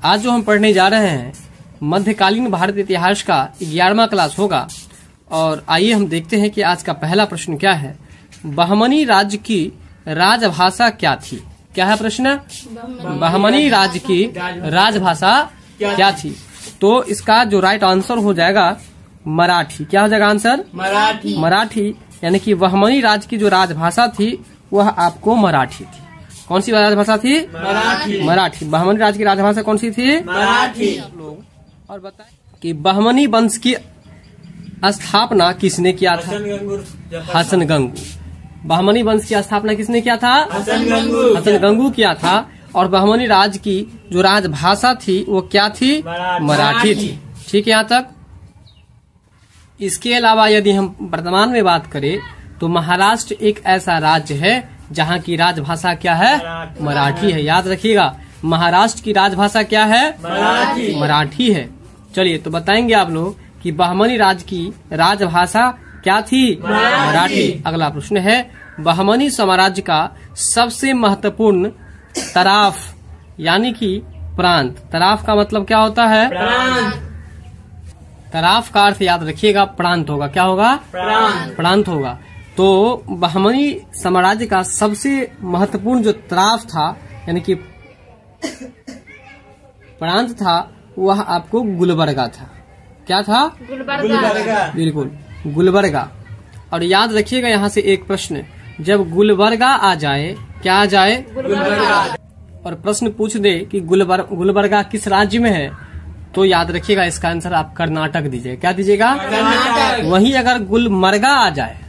आज जो हम पढ़ने जा रहे हैं मध्यकालीन भारत इतिहास का 11वां क्लास होगा। और आइए हम देखते हैं कि आज का पहला प्रश्न क्या है। बहमनी राज्य की राजभाषा क्या थी? क्या है प्रश्न? बहमनी राज्य की राजभाषा क्या थी? तो इसका जो राइट आंसर हो जाएगा मराठी। क्या हो जाएगा आंसर? मराठी। मराठी, यानी कि बहमनी राज्य की जो राजभाषा थी वह आपको मराठी थी। कौन सी राजभाषा थी? मराठी। मराठी। बहमनी राज्य की राजभाषा कौन सी थी? मराठी। और बताएं कि बहमनी वंश की स्थापना किसने किया था? हसन गंगू। बहमनी वंश की स्थापना किसने किया था? हसन गंगू। हसन गंगू किया था। और बहमनी राज्य की जो राजभाषा थी वो क्या थी? मराठी थी। ठीक है यहाँ तक। इसके अलावा यदि हम वर्तमान में बात करें तो महाराष्ट्र एक ऐसा राज्य है जहाँ की राजभाषा क्या है? मराठी है। याद रखिएगा, महाराष्ट्र की राजभाषा क्या है? मराठी है। चलिए तो बताएंगे आप लोग कि बहमनी राज्य की राजभाषा क्या थी? मराठी। अगला प्रश्न है, बहमनी साम्राज्य का सबसे महत्वपूर्ण तराफ यानी कि प्रांत। तराफ का मतलब क्या होता है? तराफ का अर्थ याद रखिएगा प्रांत होगा। क्या होगा? प्रांत होगा। तो बहमनी साम्राज्य का सबसे महत्वपूर्ण जो तराफ था यानी कि प्रांत था वह आपको गुलबर्गा था। क्या था? गुलबर्गा। बिल्कुल, गुलबर्गा। और याद रखिएगा यहाँ से एक प्रश्न, जब गुलबर्गा आ जाए, क्या आ जाए? गुलबर्गा। और प्रश्न पूछ दे कि गुलबर्गा किस राज्य में है, तो याद रखिएगा इसका आंसर आप कर्नाटक दीजिएगा। क्या दीजिएगा? कर्नाटक। वहीं अगर गुलमर्गा आ जाए,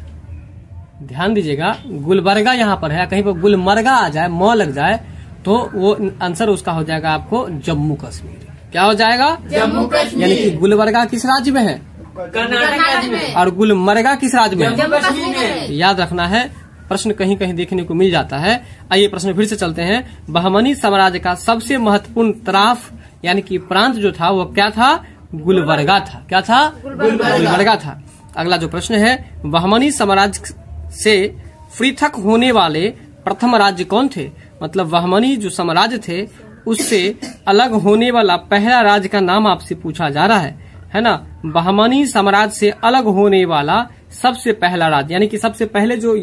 ध्यान दीजिएगा, गुलबर्गा यहाँ पर है, कहीं पर गुलमर्गा आ जाए, म लग जाए, तो वो आंसर उसका हो जाएगा आपको जम्मू कश्मीर। क्या हो जाएगा? जम्मू कश्मीर। यानी कि गुलबर्गा किस राज्य में है? कर्नाटक राज्य में। और गुलमर्गा किस राज्य में है? जम्मू कश्मीर में। याद रखना है, प्रश्न कहीं कहीं देखने को मिल जाता है। आइए प्रश्न फिर से चलते हैं। बहमनी साम्राज्य का सबसे महत्वपूर्ण तराफ यानी कि प्रांत जो था वो क्या था? गुलबर्गा था। क्या था? गुलबर्गा था। अगला जो प्रश्न है, बहमनी साम्राज्य से पृथक होने वाले प्रथम राज्य कौन थे? मतलब बहमनी जो साम्राज्य थे उससे अलग होने वाला पहला राज्य का नाम आपसे पूछा जा रहा है ना? बहमनी साम्राज्य से अलग होने वाला सबसे पहला राज्य यानी कि सबसे पहले जो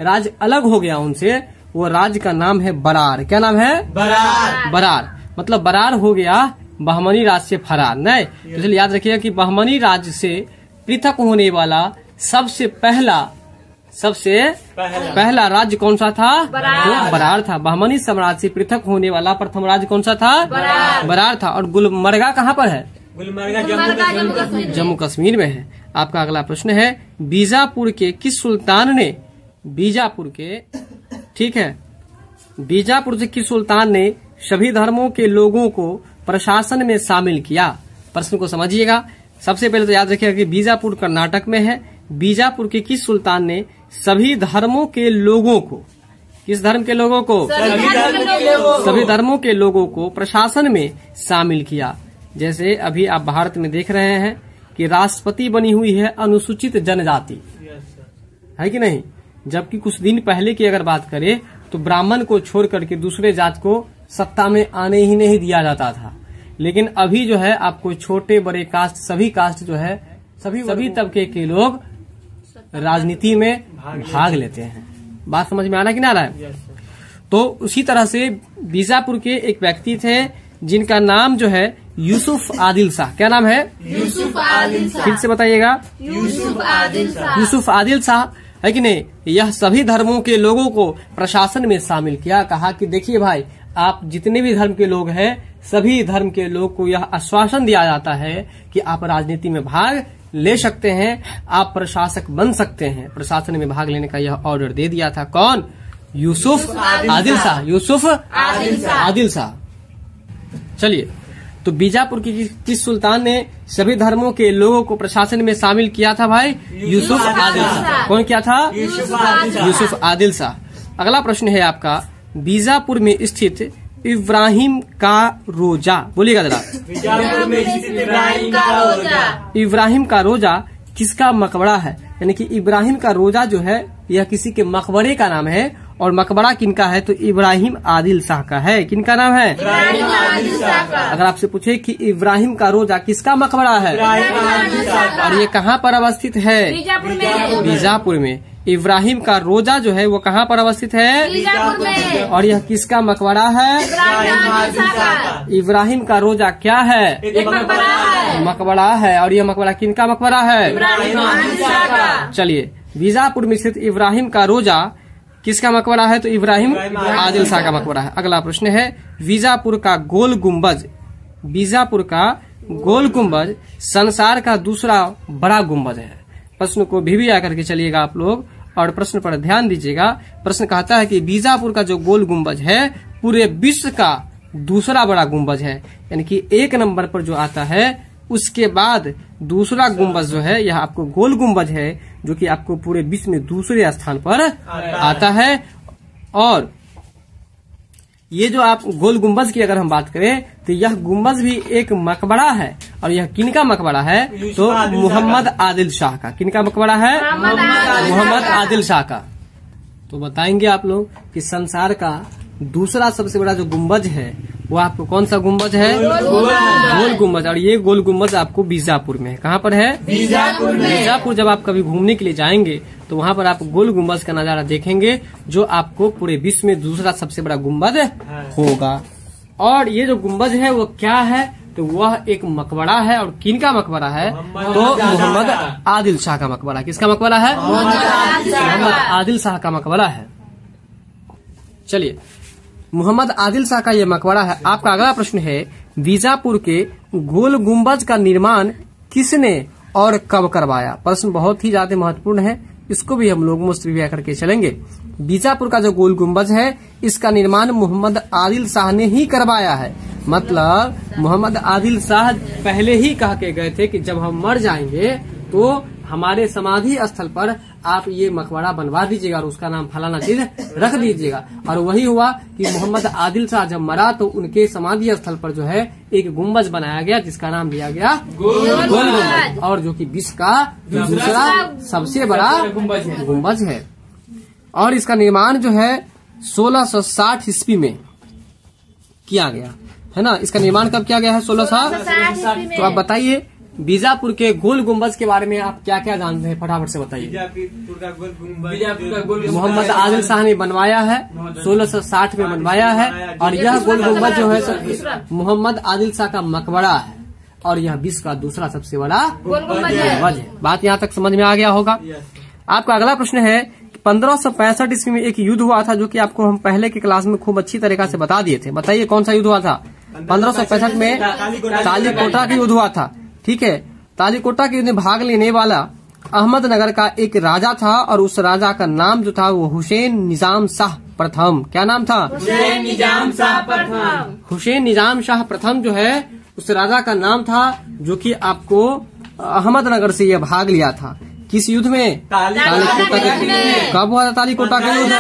राज्य अलग हो गया उनसे, वो राज्य का नाम है बरार। क्या नाम है? बरार। बरार। मतलब बरार हो गया बहमनी राज्य से फरार। नहीं, तो इसलिए याद रखिएगा कि बहमनी राज्य से पृथक होने वाला सबसे पहला राज्य कौन सा था? वो बरार था। बहमनी साम्राज्य से पृथक होने वाला प्रथम राज्य कौन सा था? बरार था। और गुलमर्गा कहाँ पर है? गुलबर्गा जम्मू कश्मीर में है। आपका अगला प्रश्न है, बीजापुर के किस सुल्तान ने बीजापुर के किस सुल्तान ने सभी धर्मों के लोगों को प्रशासन में शामिल किया? प्रश्न को समझिएगा। सबसे पहले तो याद रखिएगा कि बीजापुर कर्नाटक में है। बीजापुर के किस सुल्तान ने सभी धर्मों के लोगों को, किस धर्म के लोगों को? सभी धर्मों के लोगों को प्रशासन में शामिल किया। जैसे अभी आप भारत में देख रहे हैं कि राष्ट्रपति बनी हुई है अनुसूचित जनजाति, है कि नहीं? जबकि कुछ दिन पहले की अगर बात करें तो ब्राह्मण को छोड़ करके दूसरे जात को सत्ता में आने ही नहीं दिया जाता था। लेकिन अभी जो है आपको छोटे बड़े कास्ट, सभी कास्ट जो है, सभी तबके के लोग राजनीति में भाग लेते हैं। बात समझ में आ रहा है कि ना आ रहा है? तो उसी तरह से बीजापुर के एक व्यक्ति थे जिनका नाम जो है यूसुफ आदिल शाह। क्या नाम है? यूसुफ आदिल शाह। फिर से बताइएगा। यूसुफ आदिल शाह। यूसुफ आदिल शाह, है कि नहीं? यह सभी धर्मों के लोगों को प्रशासन में शामिल किया। कहा कि देखिए भाई, आप जितने भी धर्म के लोग हैं, सभी धर्म के लोग को यह आश्वासन दिया जाता है कि आप राजनीति में भाग ले सकते हैं, आप प्रशासक बन सकते हैं। प्रशासन में भाग लेने का यह ऑर्डर दे दिया था। कौन? यूसुफ आदिल शाह। यूसुफ आदिल शाह। चलिए, तो बीजापुर की किस सुल्तान ने सभी धर्मों के लोगों को प्रशासन में शामिल किया था भाई? यूसुफ आदिल शाह। कौन किया था? यूसुफ आदिल शाह। अगला प्रश्न है आपका, बीजापुर में स्थित इब्राहिम का रोजा, बोलिएगा जरा। बीजापुर में स्थित इब्राहिम का रोजा। इब्राहिम का रोजा किसका मकबरा है? यानी कि इब्राहिम का रोजा जो है यह किसी के मकबरे का नाम है और मकबरा किनका है, तो इब्राहिम आदिल शाह का है। किनका नाम है? इब्राहिम आदिल शाह का। अगर आपसे पूछे कि इब्राहिम का रोजा किसका मकबरा है, इब्राहिम आदिल शाह का। और ये कहाँ पर अवस्थित है? बीजापुर में। बीजापुर में। इब्राहिम का रोजा जो है वो कहाँ पर अवस्थित है? बीजापुर में। और यह किसका मकबरा है? इब्राहिम आदिल शाह का। इब्राहिम का रोजा क्या है? एक मकबरा है। मकबरा है। और यह मकबरा किनका मकबरा है? इब्राहिम आदिल शाह का। चलिए, बीजापुर में स्थित इब्राहिम का रोजा किसका मकबरा है, तो इब्राहिम आदिल शाह का मकबरा है। अगला प्रश्न है, बीजापुर का गोल गुम्बज, बीजापुर का गोल गुम्बज संसार का दूसरा बड़ा गुम्बज है। प्रश्न को भी आकर के चलिएगा आप लोग और प्रश्न पर ध्यान दीजिएगा। प्रश्न कहता है कि बीजापुर का जो गोल गुम्बज है पूरे विश्व का दूसरा बड़ा गुम्बज है, यानी कि 1 नंबर पर जो आता है उसके बाद दूसरा गुम्बज जो है यह आपको गोल गुम्बज है, जो कि आपको पूरे विश्व में दूसरे स्थान पर आता है। और ये जो आप गोल गुम्बज की अगर हम बात करें तो यह गुम्बज भी एक मकबरा है। और यह किनका मकबरा है, तो मोहम्मद आदिल शाह का। किनका मकबरा है? मोहम्मद आदिल शाह का। तो बताएंगे आप लोग कि संसार का दूसरा सबसे बड़ा जो गुम्बज है वो आपको कौन सा गुम्बज है? गोल गुम्बज। और ये गोल गुम्बज आपको बीजापुर में, कहाँ पर है? बीजापुर में। बीजापुर जब आप कभी घूमने के लिए जाएंगे तो वहाँ पर आप गोल गुम्बज का नजारा देखेंगे, जो आपको पूरे विश्व में दूसरा सबसे बड़ा गुम्बज होगा। और ये जो गुम्बज है वो क्या है, तो वह एक मकबरा है। और किनका मकबरा है, तो मोहम्मद आदिल शाह का मकबरा। किसका मकबरा है? मोहम्मद आदिल शाह का मकबरा है। चलिए, मोहम्मद आदिल शाह का यह मकबरा है। आपका अगला प्रश्न है, बीजापुर के गोल गुम्बज का निर्माण किसने और कब करवाया? प्रश्न बहुत ही ज्यादा महत्वपूर्ण है, इसको भी हम लोग मुफ्त रिव्यू करके चलेंगे। बीजापुर का जो गोल गुम्बज है इसका निर्माण मोहम्मद आदिल शाह ने ही करवाया है। मतलब मोहम्मद आदिल शाह पहले ही कह के गए थे कि जब हम मर जाएंगे तो हमारे समाधि स्थल पर आप ये मकबरा बनवा दीजिएगा और उसका नाम फलाना चीज रख दीजिएगा। और वही हुआ कि मोहम्मद आदिल शाह जब मरा तो उनके समाधि स्थल पर जो है एक गुम्बज बनाया गया जिसका नाम दिया गया गोल गुम्बज, और जो कि विश्व का दूसरा सबसे बड़ा गुम्बज है। और इसका निर्माण जो है 1660 ईस्वी में किया गया है ना। इसका निर्माण कब किया गया है? 1660। तो आप बताइए बीजापुर के गोल गुम्बज के बारे में आप क्या क्या जानते हैं, फटाफट से बताइए। बीजापुर का गोल गुम्बज मोहम्मद आदिल शाह ने बनवाया है, 1660 में बनवाया है। और यह गोल गुम्बज जो है मोहम्मद आदिल शाह का मकबरा है और यह विश्व का दूसरा सबसे बड़ा गुम्बज है। बात यहाँ तक समझ में आ गया होगा। आपका अगला प्रश्न है, 1565 ईस्वी में एक युद्ध हुआ था जो कि आपको हम पहले की क्लास में खूब अच्छी तरीका से बता दिए थे। बताइए कौन सा युद्ध हुआ था? 1565 में तालीकोटा का युद्ध हुआ था। ठीक है, तालीकोटा के युद्ध में भाग लेने वाला अहमदनगर का एक राजा था और उस राजा का नाम जो था वो हुसैन निजाम शाह प्रथम। क्या नाम था? हुसैन निजाम शाह प्रथम। हुसैन निजाम शाह प्रथम जो है उस राजा का नाम था, जो कि आपको अहमदनगर से यह भाग लिया था। किस युद्ध में? तालीकोटा के। कब हुआ था तालीकोटा का युद्ध?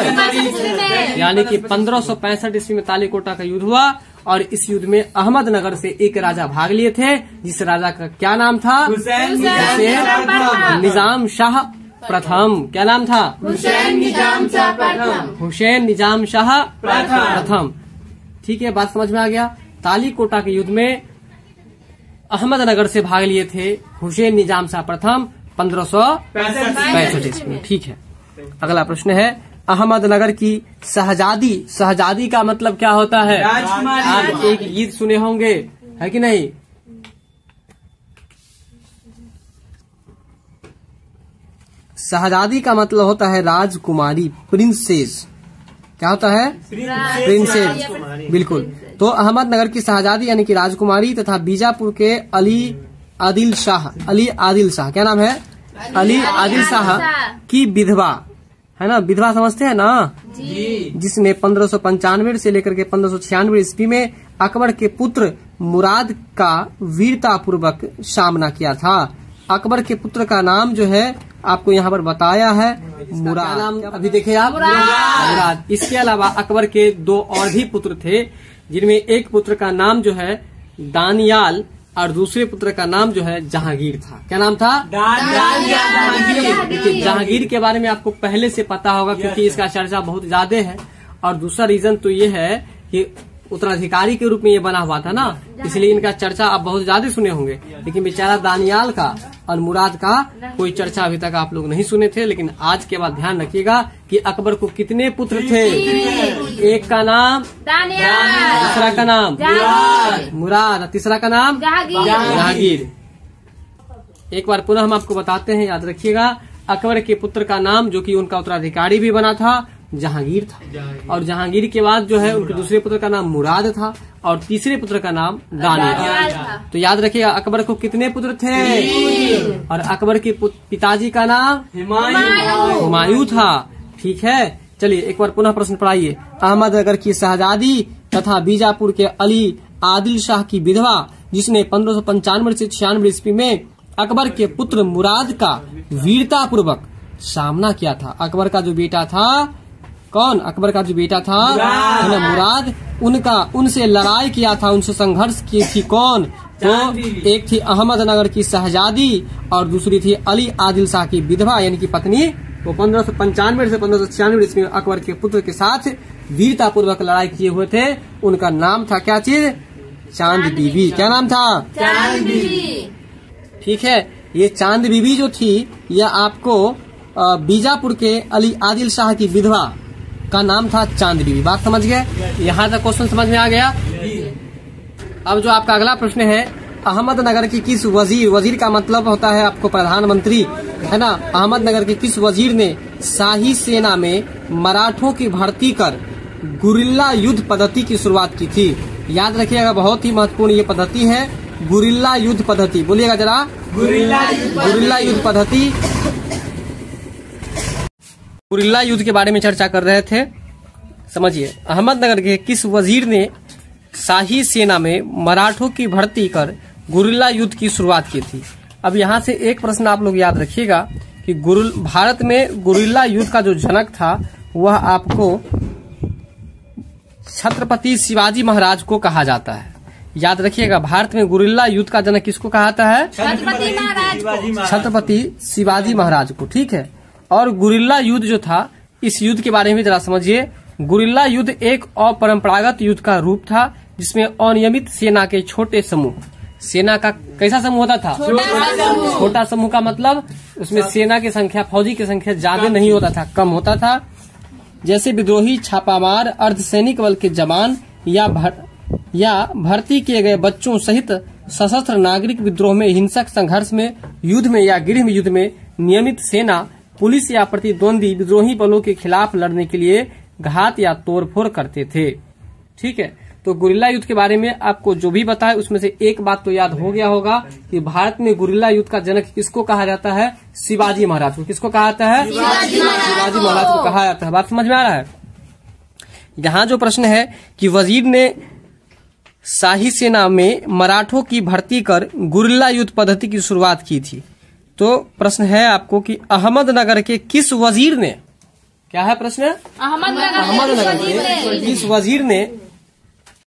यानी कि 1565 ईस्वी में तालीकोटा का युद्ध हुआ और इस युद्ध में अहमदनगर से एक राजा भाग लिए थे जिस राजा का क्या नाम था? हुसैन निजाम शाह प्रथम। क्या नाम था? हुसैन निजाम शाह प्रथम। हुसैन निजाम शाह प्रथम। ठीक है, बात समझ में आ गया। तालीकोटा के युद्ध में अहमदनगर से भाग लिए थे हुसैन निजाम शाह प्रथम 1565 ईस्वी में। ठीक है, अगला प्रश्न है, अहमदनगर की शहजादी। शहजादी का मतलब क्या होता है? आप एक गीत सुने होंगे, है कि नहीं? शहजादी का मतलब होता है राजकुमारी, प्रिंसेस। क्या होता है? प्रिंसेस, बिल्कुल। तो अहमदनगर की शहजादी यानी कि राजकुमारी तथा बीजापुर के अली आदिल शाह, क्या नाम है? अली आदिल शाह की विधवा, है ना? विधवा समझते हैं ना जी। जिसने 1595 से लेकर के 1596 ईस्वी में अकबर के पुत्र मुराद का वीरता पूर्वक सामना किया था। अकबर के पुत्र का नाम जो है आपको यहाँ पर बताया है मुराद। नाम अभी देखे आप, मुराद। इसके अलावा अकबर के 2 और भी पुत्र थे, जिनमें एक पुत्र का नाम जो है दानियाल और दूसरे पुत्र का नाम जो है जहांगीर था। क्या नाम था? जहांगीर। देखिए जहांगीर के बारे में आपको पहले से पता होगा क्योंकि इसका चर्चा बहुत ज्यादा है। और दूसरा रीजन तो ये है कि उत्तराधिकारी के रूप में ये बना हुआ था ना, इसलिए इनका चर्चा आप बहुत ज्यादा सुने होंगे। लेकिन बेचारा दानियाल का और मुराद का कोई चर्चा अभी तक आप लोग नहीं सुने थे। लेकिन आज के बाद ध्यान रखिएगा कि अकबर को कितने पुत्र थे। एक का नाम दानियाल, दूसरा का नाम मुराद, तीसरा का नाम जहांगीर। एक बार पुनः हम आपको बताते हैं, याद रखिएगा। अकबर के पुत्र का नाम जो कि उनका उत्तराधिकारी भी बना था जहांगीर था। और जहांगीर के बाद जो है उनके दूसरे पुत्र का नाम मुराद था और तीसरे पुत्र का नाम दानियाल था। तो याद रखिएगा अकबर को कितने पुत्र थे। और अकबर के पिताजी का नाम हुमायूं था। ठीक है, चलिए एक बार पुनः प्रश्न पढ़ाइए। अहमदनगर की शहजादी तथा बीजापुर के अली आदिल शाह की विधवा जिसने 1595 से 96 ईस्वी में अकबर के पुत्र मुराद का वीरता पूर्वक सामना किया था। अकबर का जो बेटा था, कौन? अकबर का जो बेटा था है ना मुराद, उनसे लड़ाई किया था, उनसे संघर्ष की थी कौन? तो एक थी अहमदनगर की शहजादी और दूसरी थी अली आदिल शाह की विधवा यानी कि पत्नी। वो 1595 से 1596 ईस्वी में अकबर के पुत्र के साथ वीरता पूर्वक लड़ाई किए हुए थे। उनका नाम था क्या चीज? चांद बीबी। क्या नाम था? चांद बीबी। ठीक है, ये चांद बीबी जो थी यह आपको बीजापुर के अली आदिल शाह की विधवा का नाम था चांद बीबी। बात समझ गए? यहाँ तक क्वेश्चन समझ में आ गया। अब जो आपका अगला प्रश्न है, अहमदनगर की किस वजीर का मतलब होता है आपको प्रधानमंत्री, है ना। अहमदनगर के किस वजीर ने शाही सेना में मराठों की भर्ती कर गुरिल्ला युद्ध पद्धति की शुरुआत की थी? याद रखिएगा, बहुत ही महत्वपूर्ण ये पद्धति है, गुरिल्ला युद्ध पद्धति। बोलिएगा जरा, गुरिल्ला युद्ध पद्धति। गुरिल्ला युद्ध के बारे में चर्चा कर रहे थे। समझिए, अहमदनगर के किस वजीर ने शाही सेना में मराठों की भर्ती कर गुरिल्ला युद्ध की शुरुआत की थी? अब यहाँ से एक प्रश्न आप लोग याद रखिएगा कि भारत में गुरिल्ला युद्ध का जो जनक था वह आपको छत्रपति शिवाजी महाराज को कहा जाता है। याद रखिएगा, भारत में गुरिल्ला युद्ध का जनक किसको कहा जाता है? छत्रपति शिवाजी महाराज को। ठीक है, और गुरिल्ला युद्ध जो था, इस युद्ध के बारे में जरा समझिए। गुरिल्ला युद्ध एक अपरंपरागत युद्ध का रूप था जिसमें अनियमित सेना के छोटे समूह, सेना का कैसा समूह होता था? छोटा समूह का मतलब उसमें सेना की संख्या, फौजी की संख्या ज्यादा नहीं होता था, कम होता था। जैसे विद्रोही, छापामार, अर्धसैनिक बल के जवान या भर्ती किए गए बच्चों सहित सशस्त्र नागरिक विद्रोह में, हिंसक संघर्ष में, युद्ध में या गृह युद्ध में नियमित सेना पुलिस या प्रतिद्वंदी विद्रोही बलों के खिलाफ लड़ने के लिए घात या तोड़फोड़ करते थे। ठीक है, तो गुरिल्ला युद्ध के बारे में आपको जो भी बताया उसमें से एक बात तो याद हो गया होगा कि भारत में गुरिल्ला युद्ध का जनक किसको कहा जाता है? शिवाजी महाराज को। किसको कहा जाता है? शिवाजी महाराज को कहा जाता है। बात समझ में आ रहा है? यहाँ जो प्रश्न है कि वजीर ने शाही सेना में मराठों की भर्ती कर गुरिल्ला युद्ध पद्धति की शुरुआत की थी, तो प्रश्न है आपको कि अहमदनगर के किस वजीर ने, क्या है प्रश्न? अहमदनगर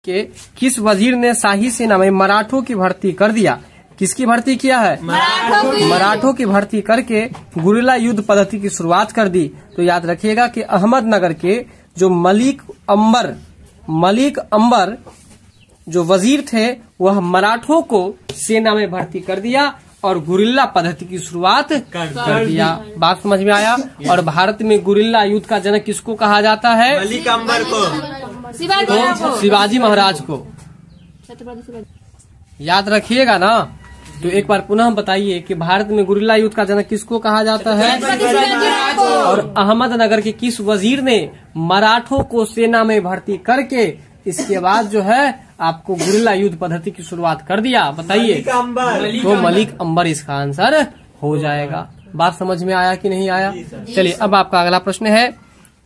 के किस वजीर ने शाही सेना में मराठों की भर्ती कर दिया? किसकी भर्ती किया है? मराठों की भर्ती करके गुरिल्ला युद्ध पद्धति की शुरुआत कर दी। तो याद रखिएगा कि अहमदनगर के जो मलिक अंबर जो वजीर थे वह मराठों को सेना में भर्ती कर दिया और गुरिल्ला पद्धति की शुरुआत कर दिया। बात समझ में आया? और भारत में गुरिल्ला युद्ध का जनक किसको कहा जाता है? मलिक अंबर को, शिवाजी महाराज को। याद रखिएगा ना। तो एक बार पुनः बताइए कि भारत में गुरिल्ला युद्ध का जनक किसको कहा जाता है? और अहमदनगर के किस वजीर ने मराठों को सेना में भर्ती करके इसके बाद जो है आपको गुरिल्ला युद्ध पद्धति की शुरुआत कर दिया? बताइए। तो मलिक अंबर इसका आंसर हो जाएगा। बात समझ में आया कि नहीं आया? चलिए अब आपका अगला प्रश्न है,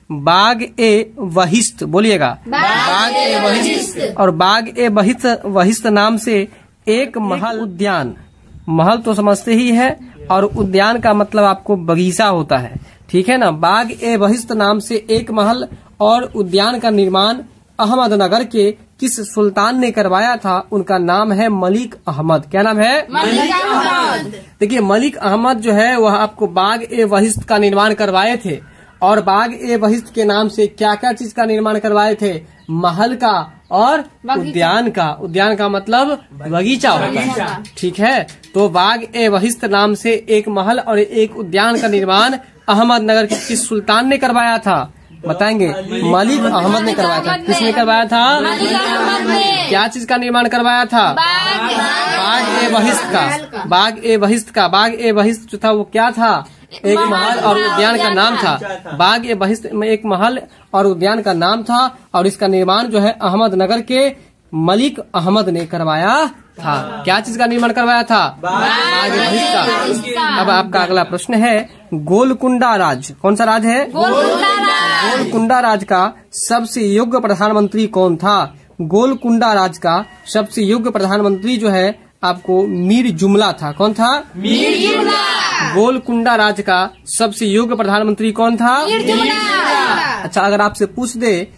बाग ए वहिष्ठ। बोलिएगा, बाग ए वहिष्ठ। और बाग ए वहिष्ठ नाम से एक महल उद्यान, महल तो समझते ही है और उद्यान का मतलब आपको बगीचा होता है। ठीक है ना। बाग ए वहिष्ठ नाम से एक महल और उद्यान का निर्माण अहमदनगर के किस सुल्तान ने करवाया था, उनका नाम है मलिक अहमद। क्या नाम है? मलिक अहमद। देखिए मलिक अहमद जो है वह आपको बाग-ए-बहिश्त का निर्माण करवाए थे। और बाग-ए-बहिश्त के नाम से क्या क्या चीज का निर्माण करवाए थे? महल का और उद्यान का। उद्यान का मतलब बगीचा होता है, ठीक है। तो बाग-ए-बहिश्त नाम से एक महल और एक उद्यान का निर्माण अहमदनगर के किस सुल्तान ने करवाया था? बताएंगे। मलिक अहमद ने करवाया था। किसने करवाया था? मलिक अहमद ने। क्या चीज का निर्माण करवाया था? बाग-ए-बहिश्त का। बाग-ए-बहिश्त का। बाग-ए-बहिश्त जो था वो क्या था? एक महल और उद्यान का नाम था। बाग-ए-बहिश्त में एक महल और उद्यान का नाम था और इसका निर्माण जो है अहमदनगर के मलिक अहमद ने करवाया था। क्या चीज का निर्माण करवाया था? बाग-ए-बहिश्त का। अब आपका अगला प्रश्न है, गोलकुंडा राज कौन सा राज है? गोलकुंडा राज का सबसे योग्य प्रधानमंत्री कौन था? गोलकुंडा राज का सबसे योग्य प्रधानमंत्री जो है आपको मीर जुमला था। कौन था? मीर जुमला। गोलकुंडा राज का सबसे योग्य प्रधानमंत्री कौन था? मीर जुमला। अच्छा, अगर आपसे पूछ दे,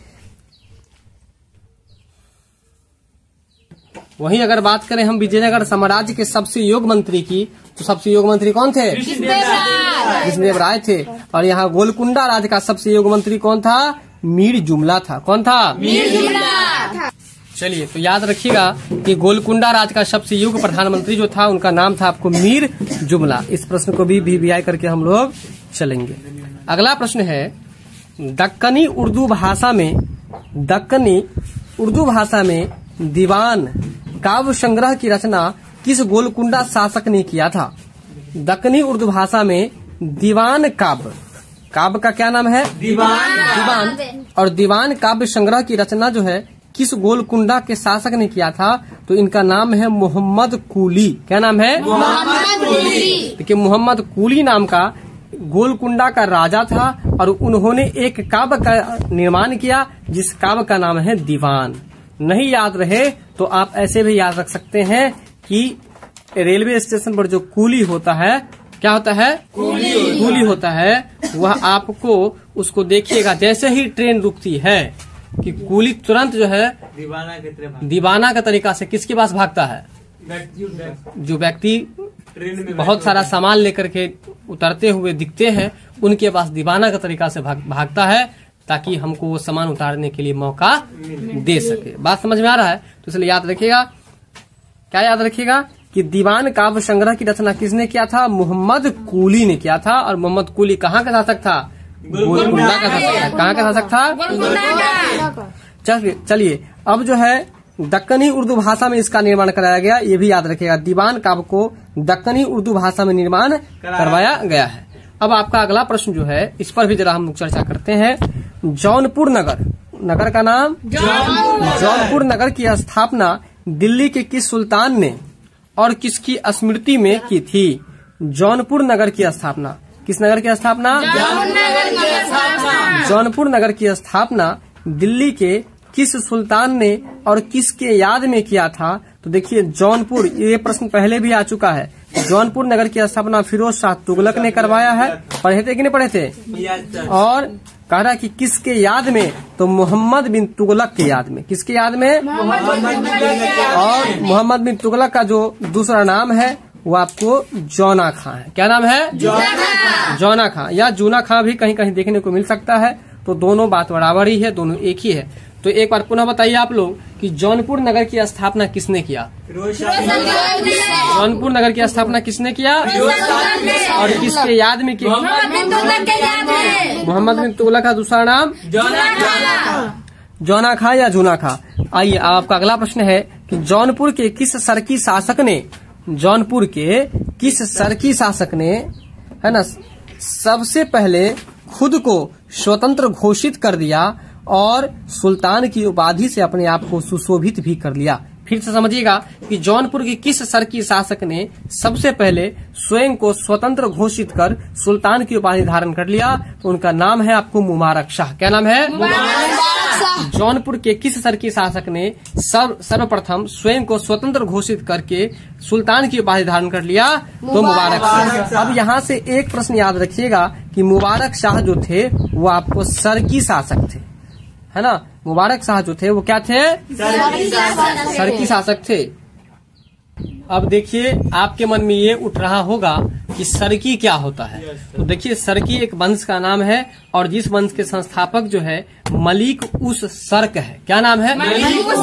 वहीं अगर बात करें हम विजयनगर साम्राज्य के सबसे योग्य मंत्री की, तो सबसे योग्य मंत्री कौन थे? कृष्णदेव राय थे। और यहाँ गोलकुंडा राज का सबसे योग्य मंत्री कौन था? मीर जुमला था। कौन था? मीर जुमला। चलिए, तो याद रखिएगा कि गोलकुंडा राज का सबसे योग्य प्रधानमंत्री जो था उनका नाम था आपको मीर जुमला। इस प्रश्न को भी VVI करके हम लोग चलेंगे। अगला प्रश्न है, दक्कनी उर्दू भाषा में दीवान काव्य संग्रह की रचना किस गोलकुंडा शासक ने किया था? दक्कनी उर्दू भाषा में दीवान काव्य का क्या नाम है? दीवान। और दीवान काव्य संग्रह की रचना जो है किस गोलकुंडा के शासक ने किया था? तो इनका नाम है मोहम्मद कुली। क्या नाम है? मोहम्मद कुली। देखिए, मोहम्मद कुली नाम का गोलकुंडा का राजा था और उन्होंने एक काव्य का निर्माण किया जिस काव्य का नाम है दीवान। नहीं याद रहे तो आप ऐसे भी याद रख सकते हैं कि रेलवे स्टेशन पर जो कूली होता है, क्या होता है? कूली होता है। वह आपको उसको देखिएगा, जैसे ही ट्रेन रुकती है कि कूली तुरंत जो है दीवाना का तरीका से किसके पास भागता है? जो व्यक्ति बहुत सारा सामान लेकर के उतरते हुए दिखते हैं उनके पास दीवाना का तरीका से भागता है, ताकि हमको वो सामान उतारने के लिए मौका दे सके। बात समझ में आ रहा है? तो इसलिए याद रखिएगा, क्या याद रखिएगा कि दीवान काव्य संग्रह की रचना किसने किया था? मोहम्मद कुली ने किया था। और मोहम्मद कुली कहाँ का शासक था? गोलकुंडा का शासक। कहाँ का शासक था? चलिए, अब जो है दक्कनी उर्दू भाषा में इसका निर्माण कराया गया, ये भी याद रखिएगा। दीवान काव्य को दक्कनी उर्दू भाषा में निर्माण करवाया गया है। अब आपका अगला प्रश्न जो है, इस पर भी जरा हम चर्चा करते हैं। जौनपुर नगर का नाम? जौनपुर नगर की स्थापना दिल्ली के किस सुल्तान ने और किसकी स्मृति में की थी? जौनपुर नगर की स्थापना, किस नगर की स्थापना? जौनपुर नगर की स्थापना दिल्ली के किस सुल्तान ने और किसके याद में किया था? तो देखिए, जौनपुर, ये प्रश्न पहले भी आ चुका है। जौनपुर नगर की स्थापना फिरोज शाह तुगलक ने करवाया है। पढ़े थे कि नहीं पढ़े थे? और कह रहा कि किसके याद में? तो मोहम्मद बिन तुगलक के याद में। किसके याद में? और मोहम्मद बिन तुगलक का जो दूसरा नाम है वो आपको जौना खां है। क्या नाम है? जौना खां या जूना खां भी कहीं कहीं देखने को मिल सकता है। तो दोनों बात बराबर ही है, दोनों एक ही है। तो एक बार पुनः बताइए आप लोग कि जौनपुर नगर की स्थापना किसने किया? जौनपुर नगर की स्थापना किसने किया और किसके याद में किया? मोहम्मद बिन तुगलक का दूसरा नाम जौना खां या जूना खां। आइए, आपका अगला प्रश्न है कि जौनपुर के किस सरकी शासक ने, जौनपुर के किस सरकी शासक ने, है ना, सबसे पहले खुद को स्वतंत्र घोषित कर दिया और सुल्तान की उपाधि से अपने आप को सुशोभित भी कर लिया? फिर से समझिएगा कि जौनपुर के किस सरकी शासक ने सबसे पहले स्वयं को स्वतंत्र घोषित कर सुल्तान की उपाधि धारण कर लिया? तो उनका नाम है आपको मुबारक शाह। क्या नाम है? जौनपुर के किस सरकी शासक ने सर्वप्रथम स्वयं को स्वतंत्र घोषित करके सुल्तान की उपाधि धारण कर लिया? तो मुबारक शाह। अब यहाँ से एक प्रश्न याद रखिएगा कि मुबारक शाह जो थे वो आपको सरकी शासक थे। है ना। मुबारक शाह जो थे वो क्या थे? सरकी शासक थे। अब देखिए आपके मन में ये उठ रहा होगा कि सरकी क्या होता है। तो देखिए सरकी एक वंश का नाम है और जिस वंश के संस्थापक जो है मलिक उस सर्क है। क्या नाम है? मलिक उस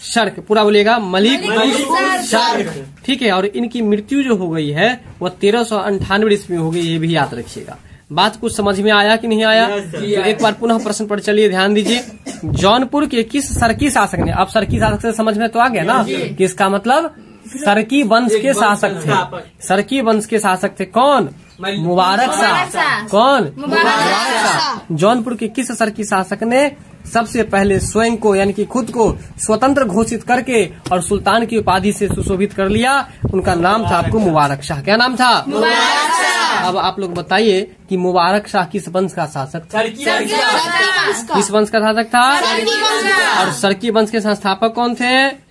सर्क। पूरा बोलिएगा, मलिक उस सर्क। ठीक है। और इनकी मृत्यु जो हो गई है वो 1398 ईस्वी में हो गई, ये भी याद रखिएगा। बात कुछ समझ में आया कि नहीं आया? तो एक बार पुनः प्रश्न पर चलिए ध्यान दीजिए। जौनपुर के किस सरकी शासक ने, अब सरकी शासक से समझ में तो आ गया ना कि इसका मतलब सरकी वंश के शासक थे। सरकी वंश के शासक थे कौन? मुबारक शाह। कौन? मुबारक शाह। जौनपुर के किस सरकी शासक ने सबसे पहले स्वयं को यानी कि खुद को स्वतंत्र घोषित करके और सुल्तान की उपाधि से सुशोभित कर लिया? उनका नाम था आपको मुबारक शाह। क्या नाम था? मुबारक शाह। अब आप लोग बताइए कि मुबारक शाह किस वंश का शासक था? किस वंश का शासक था? और सरकी वंश के संस्थापक कौन थे?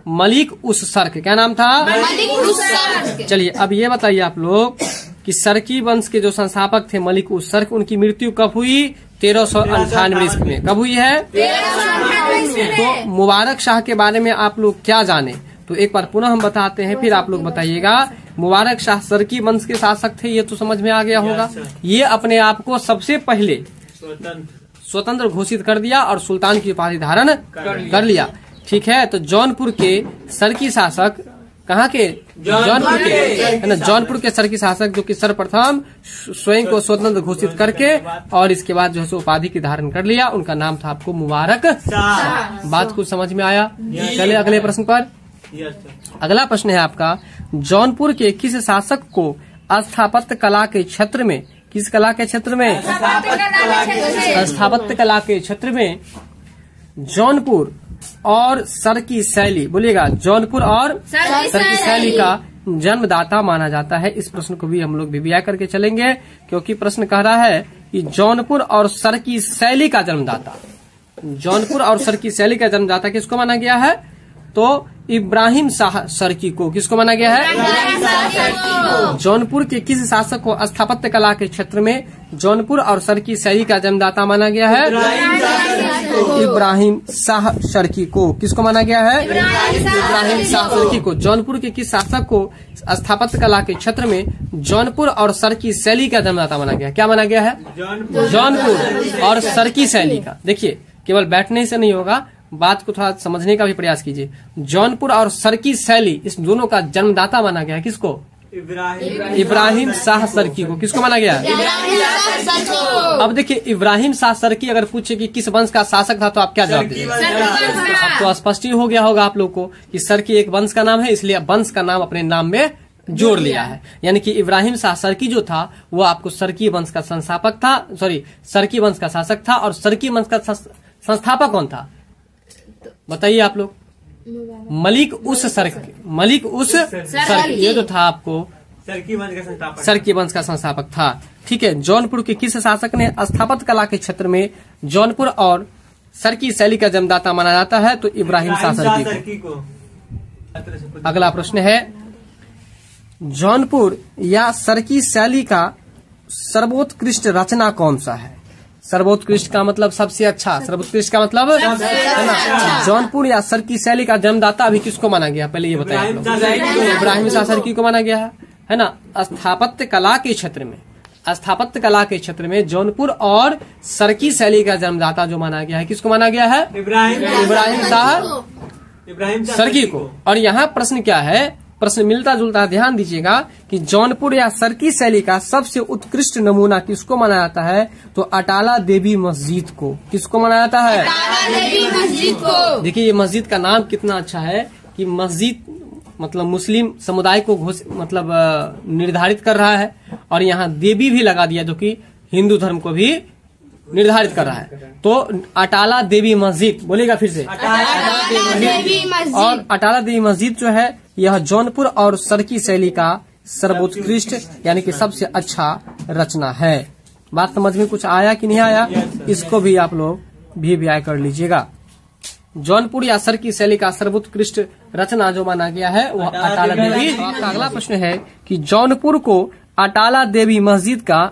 मलिक उस सर्क। क्या नाम था? मलिक उस सर्क। चलिए अब ये बताइए आप लोग कि सरकी वंश के जो संस्थापक थे मलिक उस सर्क, उनकी मृत्यु कब हुई? 1398 ईस्वी में। कब हुई है? 1398 तो मुबारक शाह के बारे में आप लोग क्या जाने, तो एक बार पुनः हम बताते हैं, फिर आप लोग बताइएगा। मुबारक शाह सरकी वंश के शासक थे, ये तो समझ में आ गया होगा। ये अपने आप को सबसे पहले स्वतंत्र घोषित कर दिया और सुल्तान की उपाधि धारण कर लिया। ठीक है। तो जौनपुर के सरकी शासक कहाँ के? जौनपुर के, है ना। जौनपुर के सरकी शासक जो कि सर्वप्रथम स्वयं को स्वतंत्र घोषित करके और इसके बाद जो है उपाधि की धारण कर लिया, उनका नाम था आपको मुबारक शाह। बात कुछ समझ में आया? चले अगले प्रश्न पर। अगला प्रश्न है आपका, जौनपुर के किस शासक को स्थापत्य कला के क्षेत्र में, किस कला के क्षेत्र में? स्थापत्य कला के क्षेत्र में जौनपुर और सरकी शैली, बोलिएगा, जौनपुर और सरकी शैली का जन्मदाता माना जाता है? इस प्रश्न को भी हम लोग भिविया करके चलेंगे, क्योंकि प्रश्न कह रहा है कि जौनपुर और सरकी शैली का जन्मदाता, जौनपुर और सरकी शैली का जन्मदाता किसको माना गया है? तो इब्राहिम शाह सरकी को। किसको माना गया है? जौनपुर के किस शासक को स्थापत्य कला के क्षेत्र में जौनपुर और सरकी शैली का जन्मदाता माना गया है? इब्राहिम शाह सरकी को। किसको माना गया है? इब्राहिम शाह सरकी को। जौनपुर के किस शासक को स्थापत्य कला के क्षेत्र में जौनपुर और सरकी शैली का जन्मदाता माना गया? क्या माना गया है? जौनपुर और सरकी शैली का। देखिए केवल बैठने से नहीं होगा, बात को थोड़ा समझने का भी प्रयास कीजिए। जौनपुर और सरकी शैली इस दोनों का जन्मदाता माना गया है किसको? इब्राहिम शाह सरकी को। किसको माना गया? अब देखिए इब्राहिम शाह सरकी अगर पूछे कि किस वंश का शासक था तो आप क्या जवाब दीजिएगा? अब तो स्पष्ट ही हो गया होगा आप लोग को कि सरकी एक वंश का नाम है, इसलिए वंश का नाम अपने नाम में जोड़ लिया है। यानी कि इब्राहिम शाह सरकी जो था वो आपको सरकी वंश का संस्थापक था, सॉरी सरकी वंश का शासक था। और सरकी वंश का संस्थापक कौन था बताइए आप लोग? मलिक उस सर्क। मलिक उस सर्क ये जो था आपको सरकी वंश का संस्थापक था। ठीक है। जौनपुर के किस शासक ने स्थापत्य कला के क्षेत्र में जौनपुर और सरकी शैली का जन्मदाता माना जाता है? तो इब्राहिम शाह सरकी को। अगला प्रश्न है, जौनपुर या सरकी शैली का सर्वोत्कृष्ट रचना कौन सा है? सर्वोत्कृष्ट का मतलब सबसे अच्छा, सर्वोत्कृष्ट का मतलब है ना। जौनपुर या सरकी शैली का जन्मदाता अभी किसको माना गया? पहले ये बताइए आप लोग। इब्राहिम शाह सरकी को माना गया है ना। स्थापत्य कला के क्षेत्र में, स्थापत्य कला के क्षेत्र में जौनपुर और सरकी शैली का जन्मदाता जो माना गया है किसको माना गया है? इब्राहिम शाह सरकी को। और यहाँ प्रश्न क्या है? प्रश्न मिलता जुलता, ध्यान दीजिएगा कि जौनपुर या सरकी शैली का सबसे उत्कृष्ट नमूना किसको माना जाता है? तो अटाला देवी मस्जिद को। किसको माना जाता है? अटाला देवी मस्जिद को। देखिए ये मस्जिद का नाम कितना अच्छा है कि मस्जिद मतलब मुस्लिम समुदाय को मतलब निर्धारित कर रहा है, और यहाँ देवी भी लगा दिया जो कि हिंदू धर्म को भी निर्धारित कर रहा है। तो अटाला देवी मस्जिद, बोलेगा फिर से, अटाला देवी मस्जिद। और अटाला देवी मस्जिद जो है यह जौनपुर और सरकी शैली का सर्वोत्कृष्ट यानी कि सबसे अच्छा रचना है। बात समझ में कुछ आया कि नहीं आया? इसको भी आप लोग भी कर लीजिएगा। जौनपुर या सरकी शैली का सर्वोत्कृष्ट रचना जो माना गया है वह अटाला देवी। आपका अगला प्रश्न है कि जौनपुर को अटाला देवी मस्जिद का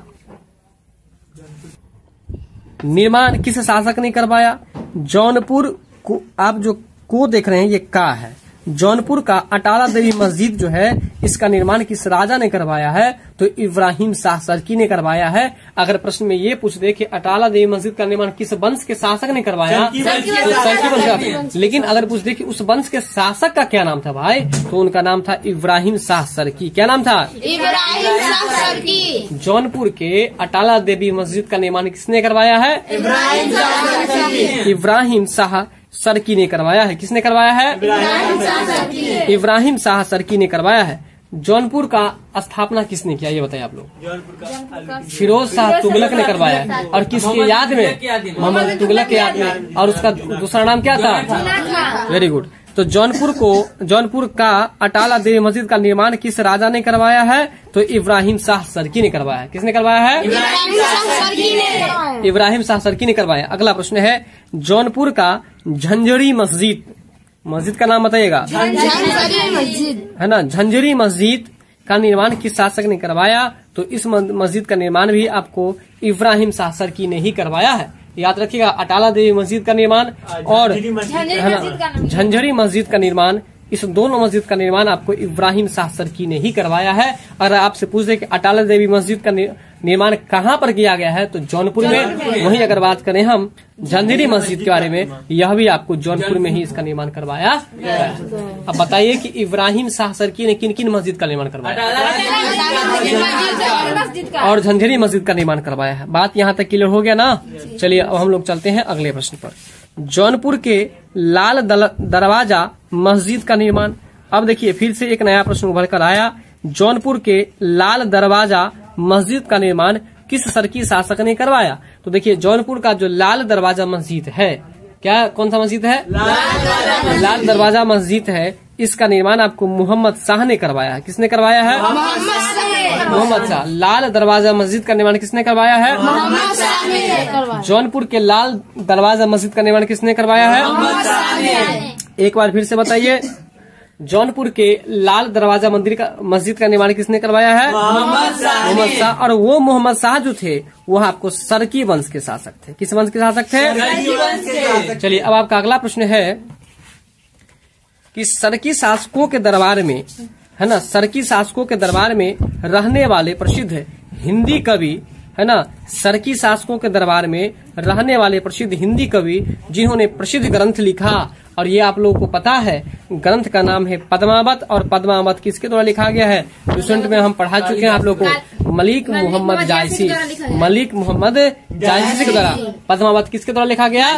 निर्माण किस शासक ने करवाया? जौनपुर को, आप जो को देख रहे हैं ये का है। जौनपुर का अटाला देवी मस्जिद जो है इसका निर्माण किस राजा ने करवाया है? तो इब्राहिम शाह सरकी ने करवाया है। अगर प्रश्न में ये पूछ दे कि अटाला देवी मस्जिद का निर्माण किस वंश के शासक ने करवाया तो सरकी वंश का। लेकिन अगर पूछ दे कि उस वंश के शासक का क्या नाम था भाई, तो उनका नाम था इब्राहिम शाह सरकी। क्या नाम था? इब्राहिम शाह सरकी। जौनपुर के अटाला देवी मस्जिद का निर्माण किसने करवाया है? इब्राहिम शाह सरकी। इब्राहिम शाह सरकी ने करवाया है। किसने करवाया है? इब्राहिम शाह सरकी। इब्राहिम शाह सरकी ने करवाया है। जौनपुर का स्थापना किसने किया ये बताइए आप लोग? फिरोज शाह तुगलक ने करवाया है। और किसके याद में? मोहम्मद तुगलक के याद में। और उसका दूसरा नाम क्या था? Very good. तो जौनपुर का अटाला देवी मस्जिद का निर्माण किस राजा ने करवाया है? तो इब्राहिम शाह सरकी ने करवाया है। किसने करवाया है? इब्राहिम शाह सरकी ने। इब्राहिम शाह सरकी ने करवाया। अगला प्रश्न है जौनपुर का झंझरी मस्जिद का नाम बताइएगा। झंझरी मस्जिद है ना। झंझरी मस्जिद का निर्माण किस शासक ने करवाया? तो इस मस्जिद का निर्माण भी आपको इब्राहिम शाह सरकी ने ही करवाया है। याद रखिएगा, अटाला देवी मस्जिद का निर्माण और झंझरी मस्जिद का निर्माण, इस दोनों मस्जिद का निर्माण आपको इब्राहिम शाह सरकी ने ही करवाया है। अगर आपसे पूछ दे कि अटाला देवी मस्जिद का निर्माण कहाँ पर किया गया है, तो जौनपुर में। वहीं अगर बात करें हम झंझरी मस्जिद के बारे में, यह भी आपको जौनपुर में ही इसका निर्माण करवाया गया। अब बताइए कि इब्राहिम शाह सरकी ने किन किन मस्जिद का निर्माण करवाया और झंझरी मस्जिद का निर्माण करवाया है? बात यहाँ तक क्लियर हो गया ना। चलिए अब हम लोग चलते हैं अगले प्रश्न पर। जौनपुर के लाल दरवाजा मस्जिद का निर्माण। अब देखिए फिर से एक नया प्रश्न उभर कर आया। जौनपुर के लाल दरवाजा मस्जिद का निर्माण किस सरकी शासक ने करवाया? तो देखिए जौनपुर का जो लाल दरवाजा मस्जिद है, क्या कौन सा मस्जिद है? लाल दरवाजा मस्जिद है। इसका निर्माण आपको मोहम्मद शाह ने करवाया है। किसने करवाया है? मोहम्मद शाह। लाल दरवाजा मस्जिद का निर्माण किसने करवाया है? मोहम्मद शाह ने। जौनपुर के लाल दरवाजा मस्जिद का निर्माण किसने करवाया है? मोहम्मद शाह ने। एक बार फिर से बताइए, जौनपुर के लाल दरवाजा मस्जिद का निर्माण किसने करवाया है? मोहम्मद शाह। और वो मोहम्मद शाह जो थे वो आपको सरकी वंश के शासक थे। किस वंश के शासक थे? चलिए अब आपका अगला प्रश्न है कि सरकी शासकों के दरबार में, है ना, सरकी शासकों के दरबार में रहने वाले प्रसिद्ध हिंदी कवि, है ना, सरकी शासकों के दरबार में रहने वाले प्रसिद्ध हिंदी कवि जिन्होंने प्रसिद्ध ग्रंथ लिखा, और ये आप लोगों को पता है ग्रंथ का नाम है पद्मावत। और पद्मावत किसके द्वारा लिखा गया है? रिसेंट में हम पढ़ा चुके हैं आप लोगों को, मलिक मोहम्मद जायसी। मलिक मोहम्मद जायसी के द्वारा पद्मावत किसके द्वारा लिखा गया?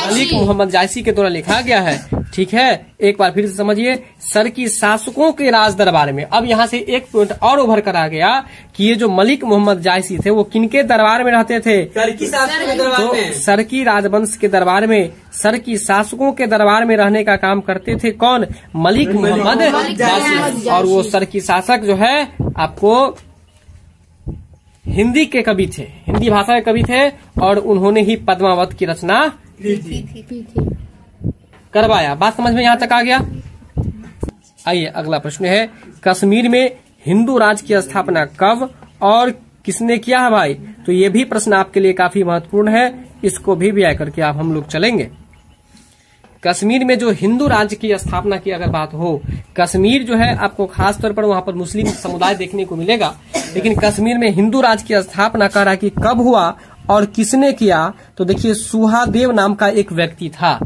मलिक मोहम्मद जायसी के द्वारा लिखा गया है। ठीक है, एक बार फिर से समझिए, सरकी शासकों के राज दरबार में। अब यहाँ से एक पॉइंट और उभर कर आ गया कि ये जो मलिक मोहम्मद जायसी थे वो किनके दरबार में रहते थे? सरकी शासकों के दरबार में। तो सरकी राजवंश के दरबार में, सरकी शासकों के दरबार में रहने का काम करते थे कौन? मलिक मोहम्मद जायसी। और वो सरकी शासक जो है आपको हिंदी के कवि थे, हिंदी भाषा के कवि थे, और उन्होंने ही पद्मावत की रचना करवाया। बात समझ में यहाँ तक आ गया? आइए अगला प्रश्न है, कश्मीर में हिंदू राज की स्थापना कब और किसने किया है भाई? तो ये भी प्रश्न आपके लिए काफी महत्वपूर्ण है, इसको भी व्याय करके आप हम लोग चलेंगे। कश्मीर में जो हिंदू राज्य की स्थापना की अगर बात हो, कश्मीर जो है आपको खास तौर पर वहाँ पर मुस्लिम समुदाय देखने को मिलेगा, लेकिन कश्मीर में हिंदू राज्य की स्थापना कर रहा कि कब हुआ और किसने किया? तो देखिए सुहादेव नाम का एक व्यक्ति था।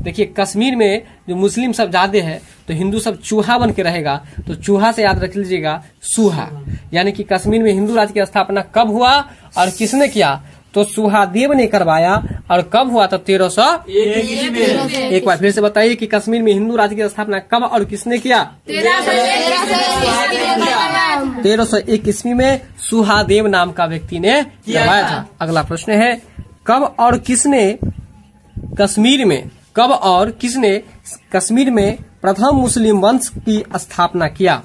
देखिए कश्मीर में जो मुस्लिम सब ज्यादा है तो हिंदू सब चूहा बन के रहेगा, तो चूहा से याद रख लीजिएगा सुहा। यानी कि कश्मीर में हिंदू राज्य की स्थापना कब हुआ और किसने किया? तो सुहादेव ने करवाया। और कब हुआ? तो 1301 में। एक बार फिर से बताइए कि कश्मीर में हिंदू राज्य की स्थापना कब और किसने किया? 1301 ईस्वी में सुहादेव नाम का व्यक्ति ने करवाया था। अगला प्रश्न है, कब और किसने कश्मीर में प्रथम मुस्लिम वंश की स्थापना किया?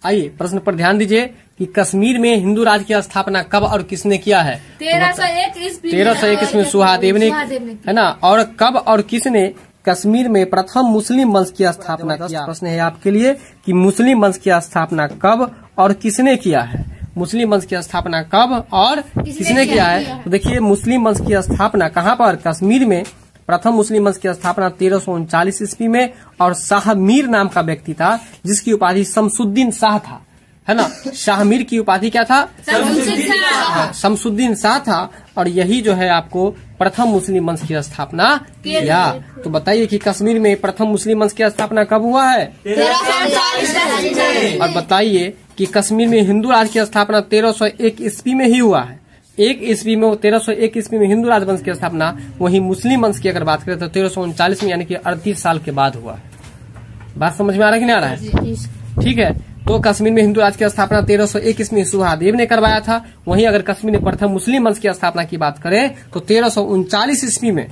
आइए प्रश्न पर ध्यान दीजिए कि कश्मीर में हिंदू राज्य की स्थापना कब और किसने किया है? 1301 ईस्वी में सुहादेव ने, है ना। और कब और किसने कश्मीर में प्रथम मुस्लिम वंश की स्थापना किया? प्रश्न है आपके लिए कि मुस्लिम वंश की स्थापना कब और किसने किया है? मुस्लिम वंश की स्थापना कब और किसने किया है? तो देखिए, मुस्लिम वंश की स्थापना कहाँ पर? कश्मीर में प्रथम मुस्लिम वंश की स्थापना 1339 ईस्वी में, और शाह मीर नाम का व्यक्ति था जिसकी उपाधि शमसुद्दीन शाह था, है ना। शाह मीर की उपाधि क्या था? शमसुद्दीन शाह था, और यही जो है आपको प्रथम मुस्लिम वंश की स्थापना किया। तो बताइए कि कश्मीर में प्रथम मुस्लिम वंश की स्थापना कब हुआ है? 1339। और बताइए कि कश्मीर में हिंदू राज की स्थापना 1301 ईस्वी में ही हुआ है। 1301 ईस्वी में हिंदू राजवंश की स्थापना, वहीं मुस्लिम वंश की अगर बात करें तो 1339 में, यानी कि 38 साल के बाद हुआ है। बात समझ में आ रहा है कि नहीं आ रहा है? ठीक है। तो कश्मीर में हिंदू राज की स्थापना 1301 ईस्वी में सुहादेव ने करवाया था। वहीं अगर कश्मीर में प्रथम मुस्लिम वंश की स्थापना की बात करें तो 1339 ईस्वी में,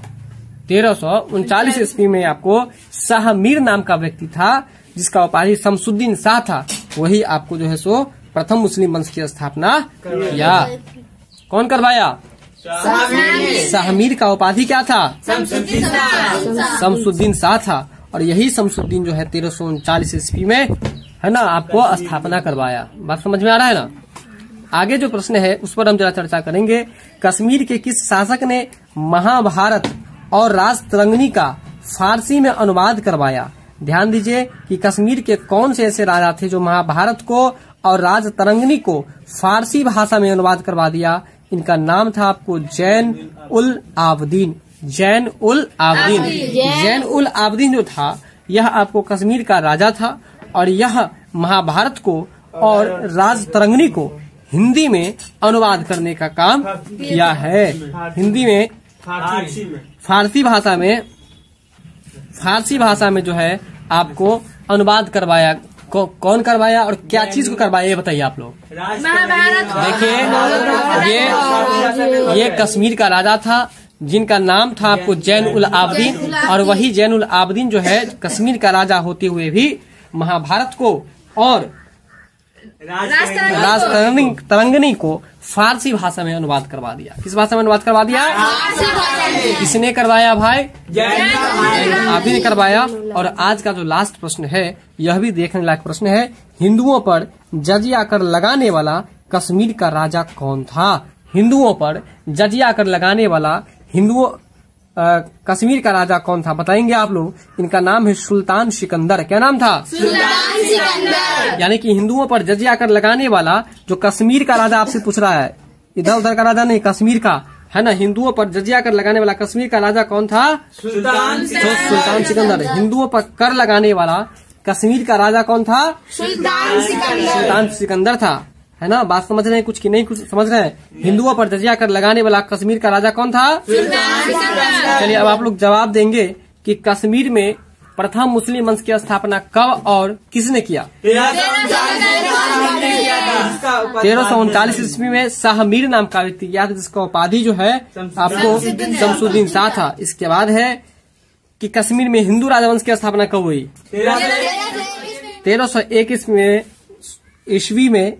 1339 ईस्वी में आपको शाह मीर नाम का व्यक्ति था जिसका उपाधि शमसुद्दीन शाह था, वही आपको जो है सो प्रथम मुस्लिम वंश की स्थापना किया। कौन करवाया? शाह मीर का उपाधि क्या था? शमसुद्दीन शाह था, और यही शमसुद्दीन जो है 1339 ईस्वी में, है ना, आपको स्थापना करवाया। बात समझ में आ रहा है ना? आगे जो प्रश्न है उस पर हम जरा चर्चा करेंगे। कश्मीर के किस शासक ने महाभारत और राजतरंगिणी का फारसी में अनुवाद करवाया? ध्यान दीजिए कि कश्मीर के कौन से ऐसे राजा थे जो महाभारत को और राजतरंगिणी को फारसी भाषा में अनुवाद करवा दिया? इनका नाम था आपको जैन उल आबदीन। जैन उल आबदीन। जैन उल आबदीन जो था यह आपको कश्मीर का राजा था, और यह महाभारत को और राजतरंगिणी को हिंदी में अनुवाद करने का काम किया है। हिंदी में, फारसी भाषा में जो है आपको अनुवाद करवाया। कौन करवाया और क्या चीज को करवाया, ये बताइए आप लोग। देखिए, ये कश्मीर का राजा था जिनका नाम था आपको जैन उल आबदीन, और वही जैन उल आबदीन जो है कश्मीर का राजा होते हुए भी महाभारत को और राजतरंगिणी को फारसी भाषा में अनुवाद करवा दिया। किस भाषा में अनुवाद करवा दिया? किसने करवाया भाई? जैन आबदीन ने करवाया। और आज का जो लास्ट प्रश्न है यह भी देखने लायक प्रश्न है। हिंदुओं पर जजिया कर लगाने वाला कश्मीर का राजा कौन था? हिंदुओं पर जजिया कर लगाने वाला कश्मीर का राजा कौन था, बताएंगे आप लोग। इनका नाम है सुल्तान सिकंदर। क्या नाम था? सुल्तान सिकंदर। यानी कि हिंदुओं पर जजिया कर लगाने वाला जो कश्मीर का राजा आपसे पूछ रहा है, इधर उधर का राजा नहीं, कश्मीर का, है ना। हिंदुओं पर जजिया कर लगाने वाला कश्मीर का राजा कौन था? सुल्तान सिकंदर। हिंदुओं पर कर लगाने वाला कश्मीर का राजा कौन था? सुल्तान सिकंदर था, है ना। बात समझ रहे हैं कुछ की नहीं कुछ समझ रहे हैं? हिंदुओं पर जजिया कर लगाने वाला कश्मीर का राजा कौन था? चलिए अब आप लोग जवाब देंगे कि कश्मीर में प्रथम मुस्लिम वंश की स्थापना कब और किसने किया? 1339 ईस्वी में शाह मीर नाम का व्यक्ति किया था जिसका उपाधि जो है आपको शमसुद्दीन शाह था। इसके बाद है कि कश्मीर में हिंदू राजवंश की स्थापना कब हुई? 1301 ईस्वी में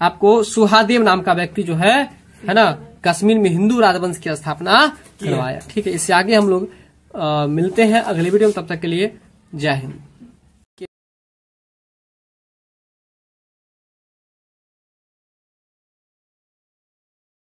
आपको सुहादेव नाम का व्यक्ति जो है ना, कश्मीर में हिंदू राजवंश की स्थापना करवाया। ठीक है, इससे आगे हम लोग मिलते हैं अगले वीडियो में। तब तक के लिए जय हिंद।